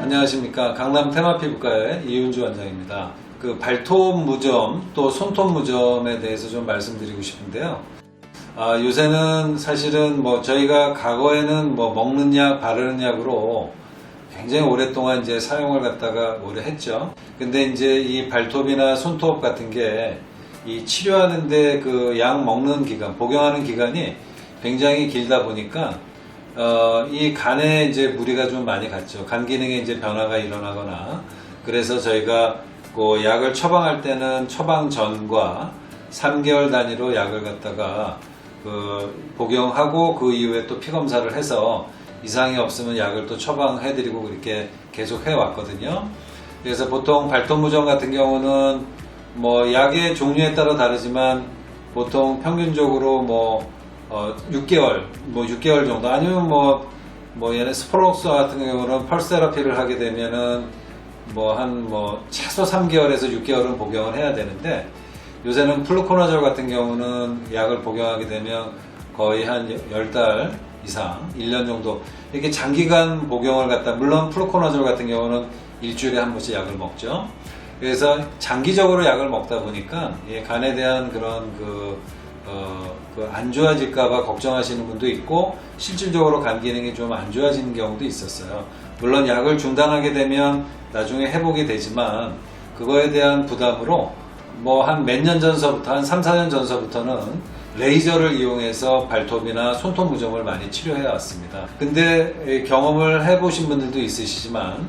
안녕하십니까. 강남 테마피부과의 이윤주 원장입니다. 그 발톱 무좀 또 손톱 무좀에 대해서 좀 말씀드리고 싶은데요. 요새는 사실은 저희가 과거에는 먹는 약, 바르는 약으로 굉장히 오랫동안 이제 사용을 갖다가 오래 했죠. 근데 이제 이 발톱이나 손톱 같은 게 이 치료하는데 그 약 먹는 기간, 복용하는 기간이 굉장히 길다 보니까 이 간에 이제 무리가 좀 많이 갔죠. 간 기능에 이제 변화가 일어나거나, 그래서 저희가 그 약을 처방할 때는 처방 전과 3개월 단위로 약을 갖다가 복용하고 그 이후에 또 피 검사를 해서 이상이 없으면 약을 또 처방해드리고 그렇게 계속 해왔거든요. 그래서 보통 발톱 무좀 같은 경우는 약의 종류에 따라 다르지만 보통 평균적으로 6개월 정도, 아니면 얘네 스포록스 같은 경우는 펄스 테라피를 하게 되면은 최소 3개월에서 6개월은 복용을 해야 되는데, 요새는 플루코나졸 같은 경우는 약을 복용하게 되면 거의 한 10달 이상, 1년 정도 이렇게 장기간 복용을 갖다, 물론 플루코나졸 같은 경우는 일주일에 한 번씩 약을 먹죠. 그래서 장기적으로 약을 먹다 보니까 간에 대한 그런 안 좋아질까봐 걱정하시는 분도 있고, 실질적으로 간 기능이 좀 안 좋아지는 경우도 있었어요. 물론 약을 중단하게 되면 나중에 회복이 되지만, 그거에 대한 부담으로 한 몇 년 전서부터, 한 3, 4년 전서부터는 레이저를 이용해서 발톱이나 손톱 무좀을 많이 치료해 왔습니다. 근데 경험을 해보신 분들도 있으시지만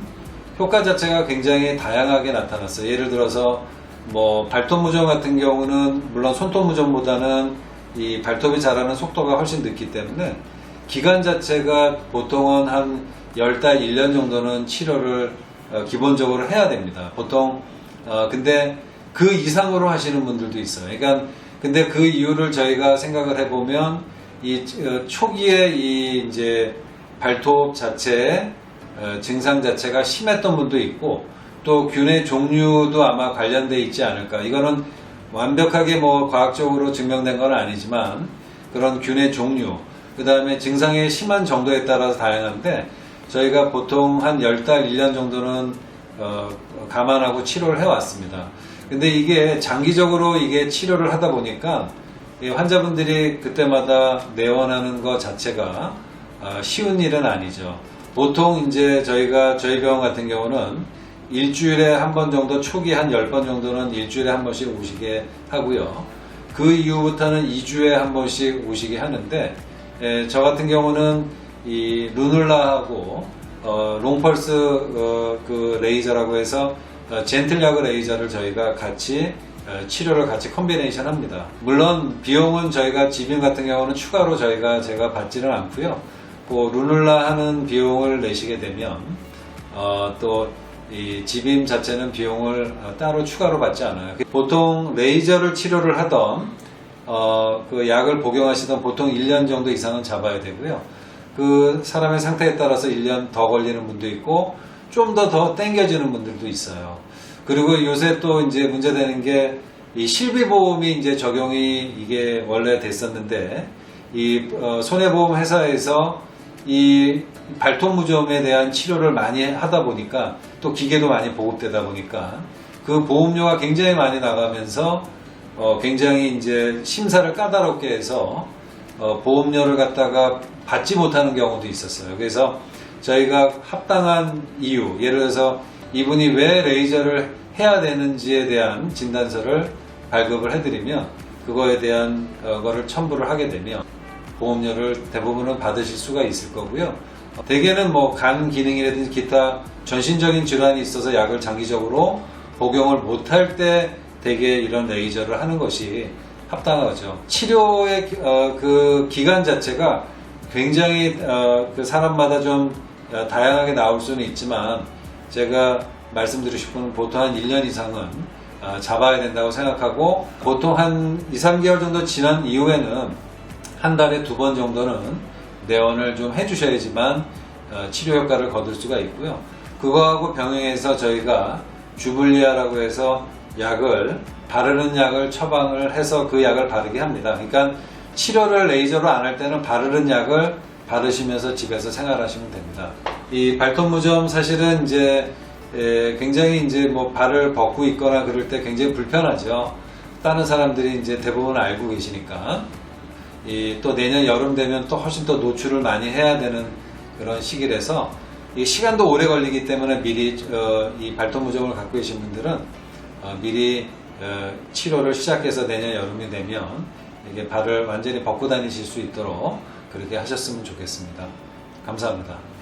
효과 자체가 굉장히 다양하게 나타났어요. 예를 들어서 발톱 무좀 같은 경우는 물론 손톱 무좀보다는 이 발톱이 자라는 속도가 훨씬 늦기 때문에 기간 자체가 보통은 한 10달, 1년 정도는 치료를 기본적으로 해야 됩니다. 보통 근데 그 이상으로 하시는 분들도 있어요. 그러니까 근데 그 이유를 저희가 생각을 해보면 이 초기에 이 이제 발톱 자체의 증상 자체가 심했던 분도 있고, 또 균의 종류도 아마 관련돼 있지 않을까. 이거는 완벽하게 과학적으로 증명된 건 아니지만 그런 균의 종류, 그 다음에 증상의 심한 정도에 따라서 다양한데, 저희가 보통 한 10달, 1년 정도는 감안하고 치료를 해왔습니다. 근데 이게 장기적으로 이게 치료를 하다 보니까 환자분들이 그때마다 내원하는 것 자체가 쉬운 일은 아니죠. 보통 이제 저희 병원 같은 경우는 일주일에 한 번 정도, 초기 한 10번 정도는 일주일에 한 번씩 오시게 하고요. 그 이후부터는 2주에 한 번씩 오시게 하는데, 저 같은 경우는 이 루눌라하고 롱펄스 그 레이저라고 해서 젠틀야그 레이저를 저희가 같이 치료를 같이 컴비네이션 합니다. 물론 비용은 저희가 지빔 같은 경우는 추가로 제가 받지는 않고요. 루눌라 하는 비용을 내시게 되면 또 이 지빔 자체는 비용을 따로 추가로 받지 않아요. 보통 레이저를 치료를 하던 그 약을 복용하시던 보통 1년 정도 이상은 잡아야 되고요. 그 사람의 상태에 따라서 1년 더 걸리는 분도 있고, 좀 더 땡겨지는 분들도 있어요. 그리고 요새 또 이제 문제되는 게 이 실비보험이 이제 적용이 이게 원래 됐었는데, 이 손해보험 회사에서 이 발톱 무좀에 대한 치료를 많이 하다 보니까, 또 기계도 많이 보급되다 보니까 그 보험료가 굉장히 많이 나가면서 굉장히 이제 심사를 까다롭게 해서 보험료를 갖다가 받지 못하는 경우도 있었어요. 그래서 저희가 합당한 이유, 예를 들어서 이분이 왜 레이저를 해야 되는지에 대한 진단서를 발급을 해드리면 그거에 대한 거를 첨부를 하게 되면 보험료를 대부분은 받으실 수가 있을 거고요. 대개는 간 기능이라든지 기타 전신적인 질환이 있어서 약을 장기적으로 복용을 못할 때 대개 이런 레이저를 하는 것이 합당하죠. 치료의 그 기간 자체가 굉장히 그 사람마다 좀 다양하게 나올 수는 있지만, 제가 말씀드리고 싶은 보통 한 1년 이상은 잡아야 된다고 생각하고, 보통 한 2, 3개월 정도 지난 이후에는 한 달에 2번 정도는 내원을 좀 해주셔야지만 치료 효과를 거둘 수가 있고요. 그거하고 병행해서 저희가 주블리아라고 해서 바르는 약을 처방을 해서 그 약을 바르게 합니다. 그러니까 치료를 레이저로 안 할 때는 바르는 약을 바르시면서 집에서 생활하시면 됩니다. 이 발톱무좀 사실은 이제 굉장히 이제 뭐 발을 벗고 있거나 그럴 때 굉장히 불편하죠. 다른 사람들이 이제 대부분 알고 계시니까. 또 내년 여름 되면 또 훨씬 더 노출을 많이 해야 되는 그런 시기라서 이 시간도 오래 걸리기 때문에 미리 이 발톱무좀을 갖고 계신 분들은 미리 치료를 시작해서 내년 여름이 되면 이게 발을 완전히 벗고 다니실 수 있도록 그렇게 하셨으면 좋겠습니다. 감사합니다.